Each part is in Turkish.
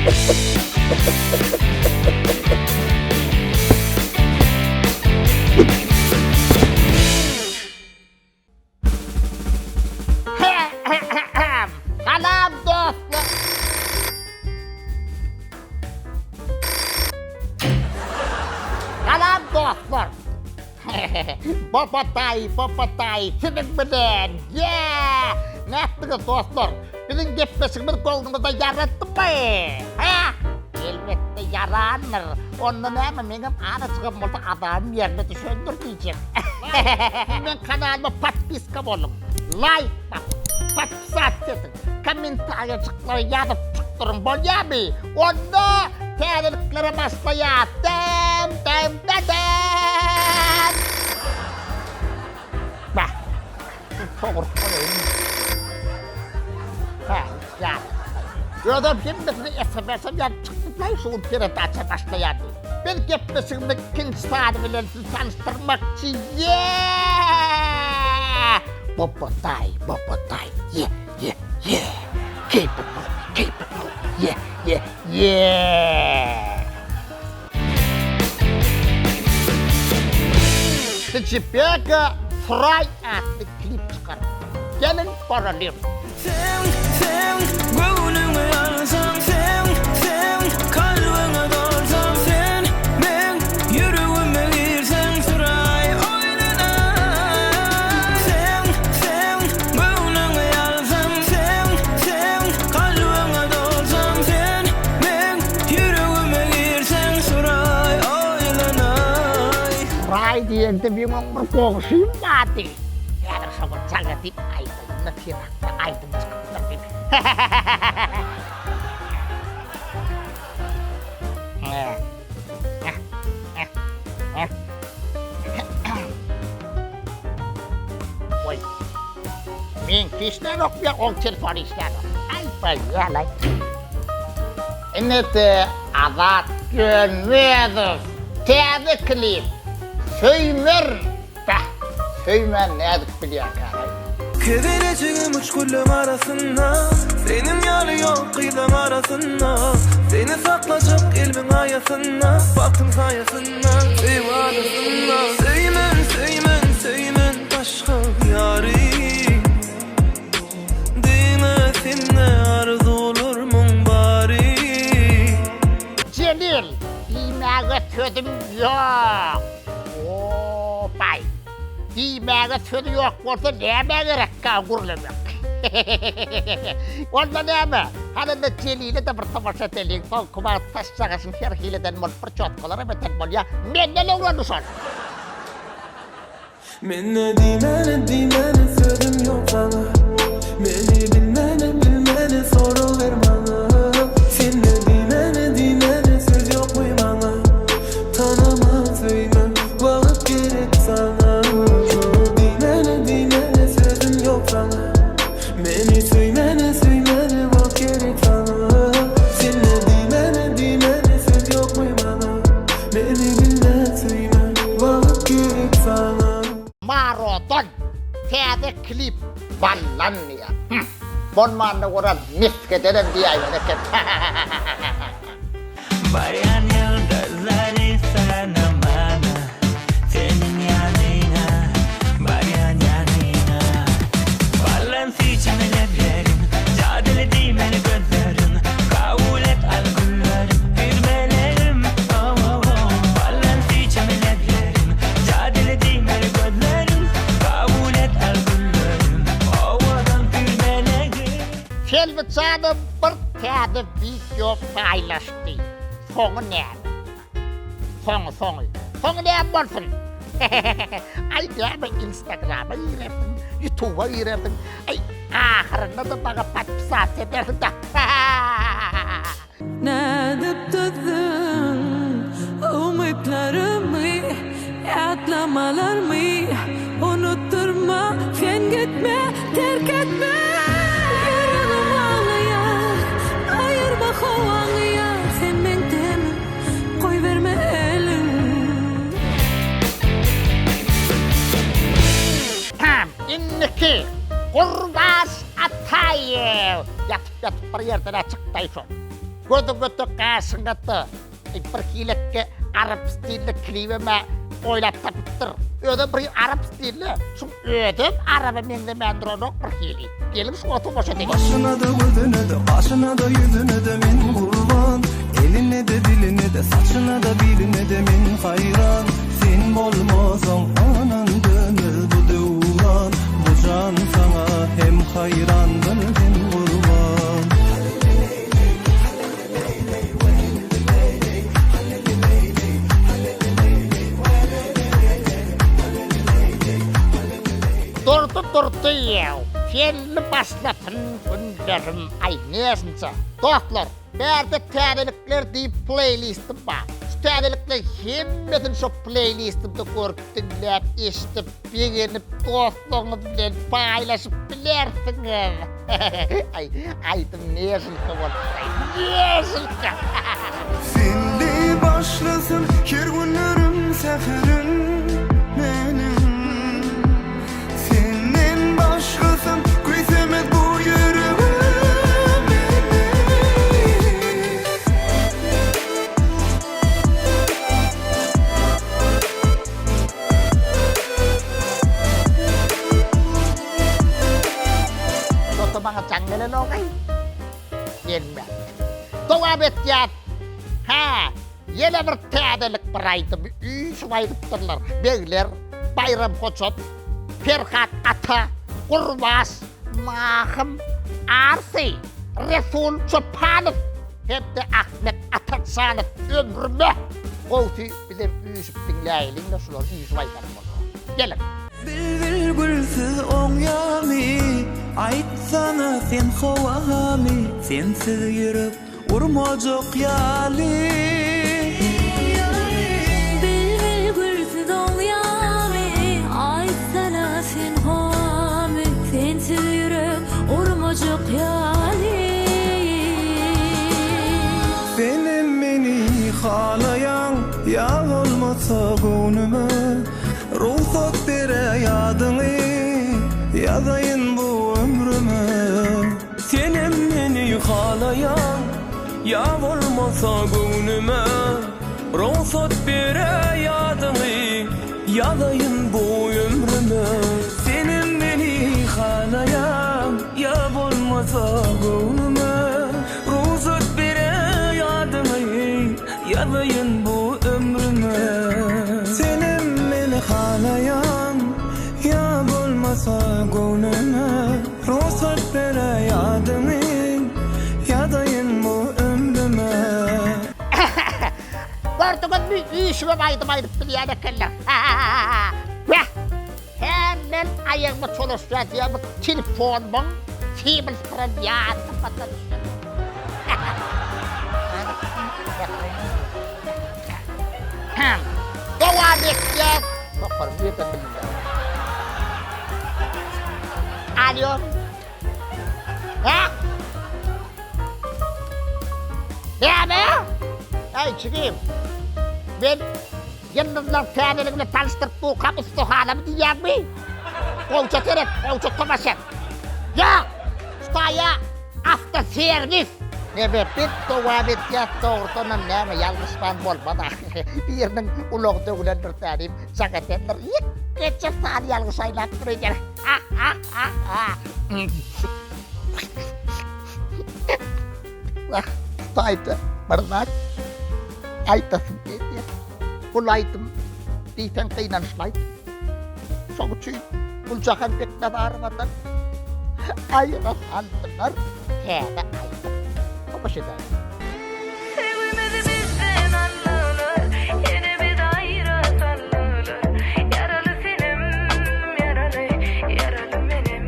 Selam dostlar. Selam dostlar. Popatay, senin bilen. Yeah! Ne yaptınız dostlar? Bizim gepmesimiz kolunuzda yarattı mı? Ha? Elbette yaranır. Ondan hemen benim anasığım olsa adam yerine düşündür diyecek. Ben kanalıma patpiskam olun. Like bak, patpisat edin. Komentarcıkları yazıp çıktırın bol yabi. Onda terlikleri masaya dem. Bak, doğru koyayım. Ha, ya. Gördüm şimdi size SMS'im ya çıktıklar soğuk kere taça başlayandı. Ben gepmesimde ikinci saati bilen sizi tanıştırmak için yeah! Popotay, yeah. Capable, yeah. Теперь Fry adlı klip çıkar. Gelin paralım. Sen gönlüme alsam sen kalbime dalsam sen ben yüreğime girsen süray oynana. Sen gönlüme alsam sen kalbime dalsam sen ben yüreğime girsen süray oynana. Fry diyende bir mamur koğuşuyum mati. Yani sabır cangatip aydın. Nakira aydın çıkıp Oi, min kişiden okuyor, on telefon işler. Ay bayağı. Evet, azat görmeyiz. Teyze klip. Söymer. Söymer ne yazık biliyor yani. Kedeleceğim uç kullum arasında senin yarı yok kıydam arasında seni saklayacak ilmin ayasında baktım sayasında eyvallasında Söymen başka yari Dime seninle arzu olur mun bari Celil, yemeğe sözüm yok. Oo bay. Yemeğe sözü yok olsa neye gerek kavgurlum yok. Onda neme? Hani de Celil'e de bir tamaşa edelim. Son kuma taş sakasın her hileden mol bir çotkalara beten mol ya. Menden uğranırsan. Men ne dimene sözüm yok sana Beni bilmene soru ver bana Sen ne dimene söz yok mu bana Tanımaz söyleme vakit gerek sana Dimene sözüm yok sana Beni söyleme vakit gerek sana Sen ne dimene söz yok mu bana Beni bilmene söyleme vakit gerek sana Maraton, teyze klip, ballan ya. Bon manna oran miskeden diye ayvanaket. Bayan yıldızları sana bana senin yanına bayan yanına ballan seçimlerim cadele dimeli gözlerim kabul et al güllerim hürmelerim ballan seçimlerim cadele dimeli gözlerim kabul et al güllerim ovadan hürmelerim Selvi canım bir teyze video paylaştı. Sonu ne? Sonu ne olsun? Ay deme Instagram'a girerim, YouTube'a girerim. Ay ahırında da bana patpisat edersin da. Ne edip tutdun umutlarımı, atlamalarımı unutturma, sen gitme, terk etme. Yüreğim ağlıyor, ayırma kovanı ya, sen benden koy verme elin. Tam inniki Kurbaş Atayev. Yatıp bir yerden açıktaysın. Götü karşıngıtı. Bir hilekke Arap stilli kliveme oylap tapıttır. Ödüm bir Arap stilli. Şun ödüm Arap'a mende mendronok bir hili. Gelim şu otu boşa dedim. Başına da gözüne de başına da yüzüne de min kurban. Eline de diline de saçına da biline de min hayran. Sen olmazsan anan dönür bu devran. Bu can sana hem hayrandır hem kurban. Durdu yev. Felli başlatın günlerim ay nesince. Dostlar, berde täzelikler deyip playlistim var. Şu täzelikler hemmetin şu playlistimde görüp dinlep, işitip, beğenip, dostlarınız bilen paylaşıp bilersiniz. Aydım nesilka bolsa, nesilka. Senli başlasın her günlerim seferin benim. Senin başlasın kuysemet bu yüreğim benim. Toto bana canggelen okay. Yenme. Toğa betyat. Ha, yine bir täzelik baraydım. Üç vaydıktırlar. Beyler, Bayram Koçot, Ferhat Ata, Kurbas, Mahım, Arsi, Resul Çopanov, hem de Ahmet Atatsanov ömrüme. Koltuğu bizim üç dinleyelim, şular üç vaydıktırlar. Gelin. Bülbül gülsüz oňamy, aýtsana sen howamy, sensiz ýürek urmajak ýaly. Bülbül gülsüz oňamy, aýtsana sen howamy, sensiz ýürek urmajak ýaly. Benim meni halayan ya olmasa gönlüme, ruhsat bere yadyny, yazayın bu ömrüme. Senin beni halayan ya olmasa gönlüme ruhsat bere yadyny yazayın bu ömrüme. Senin beni halayan ya olmasa gönlüme ruhsat bere yadyny yazayın bu ömrüme. Senin beni halayan ya olmasa gönlüme, ruhsat bere yadyny, yazayın bu ömrüme. Gördüğün bir işime baydım bilýän ekenler. Hemen ayağımı çalışacağım, telefonumun Siemens Premier'de patlamıştı. Devam edeceğiz. Bakalım bir de bilmiyorum. Alo. Ha? Ne mi? Hey çıkayım. Ben yanımdan täzelikle tanıştırıp bu kamustu halamı diýär mi? Kovça gerek, kovça tomaşak. Ya, staya after servis. Ne be, bir devam edeceğiz doğrudan ne mi? Yalnız ben bolmadı. Birinin ulaq dögülendir tärim. Şakatetler ilk geçe saat yalnız aylap duracak. Staydı, barnak. Aytasın diye. Bulaydım. Diyten kıynanışlaydım. Son için bulcakan bekle varmadan. Ayıra sandılar. Kâda aydım. O başı da. Sevmedi bizden anlalar, yine bir daire sallılar. Yaralı senim, yaralı, yaralı benim,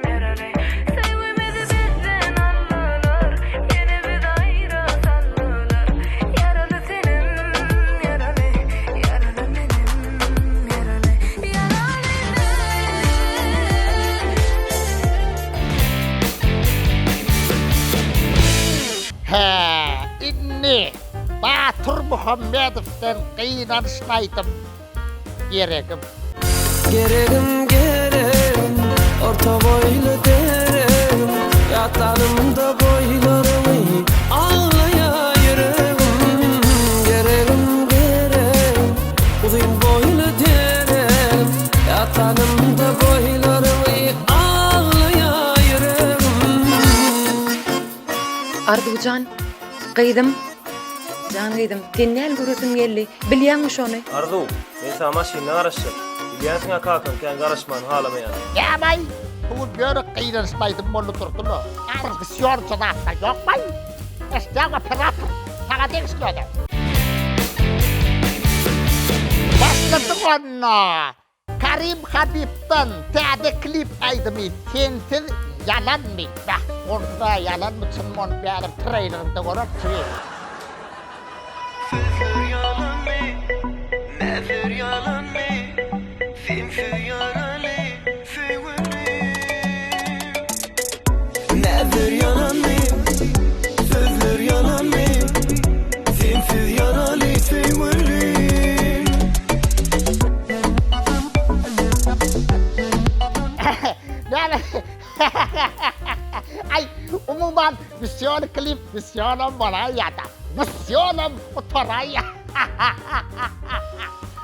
yaralı. Sevmedi bizden anlalar, yine bir daire sallılar. Yaralı senim, yaralı, yaralı benim, yaralı, yaralı. He, inni Batur Muhammedov'dan kıynanışlaydım. Gerekim. Gereğim, orta boylu derim, yatarımda boylarımı ağlar. Arducan, gıydım. Can gıydım. Tennel görüsüm geldi. Bilýänmi şonu? Arzu, men sana maşyna garaşjak. Bilýänsiň akakan kän garaşman halamaýan. Ya bay, bu böyle kıyırışmaydım bunu durdular. Argısıyor çanakta yok bay. İşte operator, sana değil istiyordu. Başladık onunla. Karim Habib'den täze klip aydımı. Sensiz yalan mı? Bak, orada yalan mı çınmon benim trailerinde görüp çıkıyor. Sözler yalan mı? Neler yalan mı? Sensiz yaralı sevgilim. Neler yalan mı? Sözler yalan mı? Sensiz yaralı sevgilim. Yani ay umuman misyon klip misyonum bana ya da misyonum utaraya.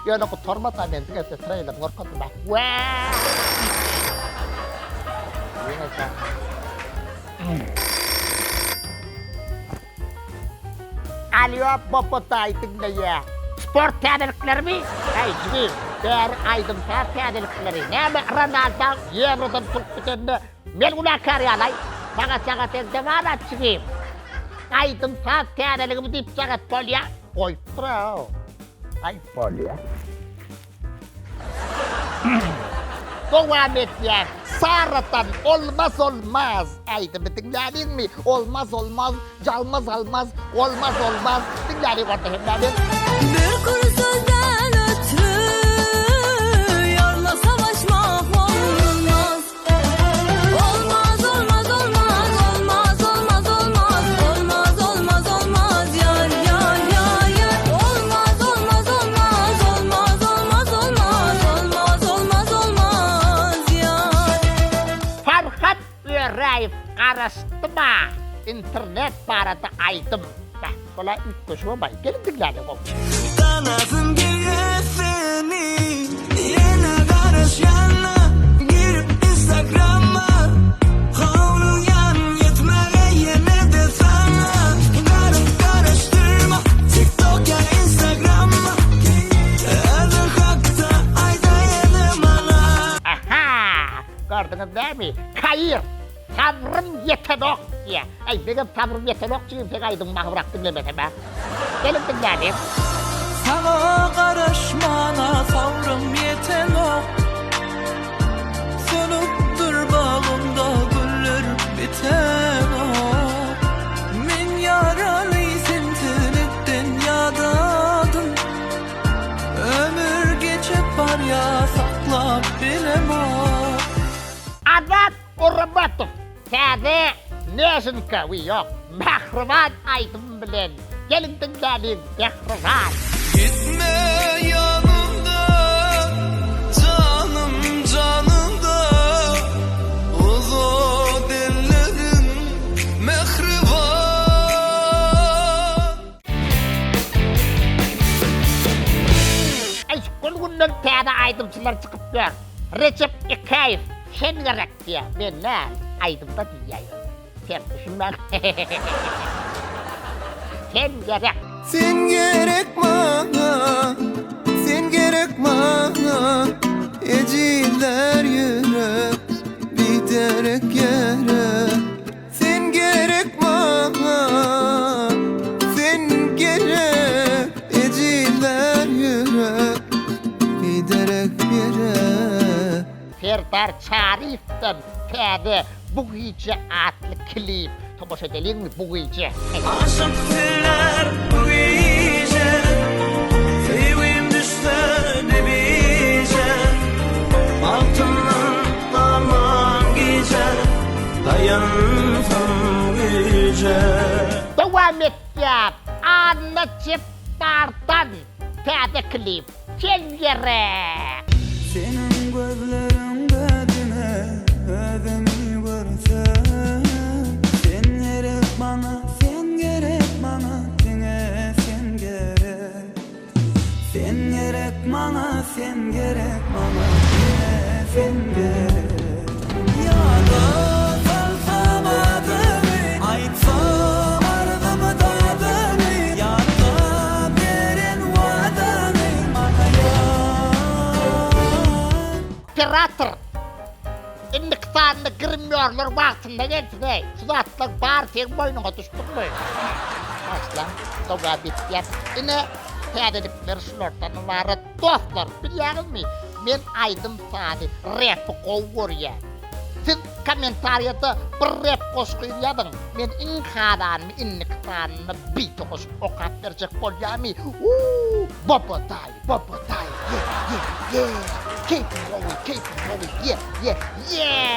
Yani kurtarmadan ben de trailer korkuttum bak. Vaa! Yine sen. Alo Bobotay dinleye. Spor tedalikleri mi? Hey cibim. Der aydım tedalikleri. Ne mi Ronaldo Euro'dan tutup bitenini men ulakar yalay. Bana çakat ezdemana cibim. Aydım tedalikimi deyip çakat polya. Oy bro. Ay polya. Devam et ya. Saratan olmaz olmaz. Aydım dinledin mi? Olmaz olmaz. Calmaz almaz. Olmaz olmaz. Dinledin orada hemlerin. Bir kuru sözden ötürü yarla savaşmak olmaz. Olmaz olmaz olmaz olmaz olmaz olmaz olmaz olmaz olmaz yar yar yar yar. Olmaz olmaz olmaz olmaz olmaz olmaz olmaz olmaz olmaz yar. Farhat Örayev karıştırma. İnternet barada aydım. Bak, kolay ilk koşuma bay. Gelin dinleyelim. Tanasın geliyor seni. Yine karış yanına. Girip Instagram'a. Havluyan yetmeye yine de sana. Karıp karıştırma. TikTok ya Instagram'a. Adı hakta ayda yedim ana. Aha! Gördünüz değil mi? Kayır. Sabrım yetenok diye. Ay benim sabrım yetenok çünkü pek aydım mahvurak dinlemese be. Gelin dinleyelim. Sana karışmana savrım yetenok. Sönüktür bağımda güller biten ok. Min yaralıyım tinitten yadadın. Ömür geçip var ya saklap bilemok. Adam Urbatov. Taze Nation Kavi yok. Mahruman aydım bilen. Gelin dinleyelim. Mahruman. Gitme yanımda, canım canımda. Uzo dillerin mehriban. Ay günün taze aydımçılar çıkıp gör. Recep İkayev. Sen gerek diye. Ben ne? Aydımda diyeyim. Sen düşünmem. Sen gerek. Sen gerek bana, sen gerek bana. Eciler yürek, biterek yere. Sen gerek bana, sen gerek. Eciler yürek, biterek yere. Serdar Çarif'ten taze bu gece adlı klip. Toboş edelim mi bu gece? Aşık diller bu gece. Sevim düştü dibece. Altından aman gece. Dayansam güce. Devam et ya. Anlatıp bardan taze klip. Gel yere. Senin gözlerin bedine ödemi görsen. Sen gerek bana, sen gerek bana. Dine sen gerek. Sen gerek bana, sen gerek bana. Dine sen gerek. Ya da salsam adımı, aytsam Moderator. İndiktanına girmiyorlar vaktinde geçti. Şu atlık bağır senin boynuna düştük mü? Aslan, soğuğa bitti. Yine tədedipler şunlardan var. Dostlar, biliyorsunuz mu? Men aydım sadi rap kovuyor. Siz komentariyada bir rap koşkuyun yadın. Men inkadanımı, inniktanını bir koşup okat verecek bolyamı. Bobotay, bobotay, yeah. Keep it going, yeah.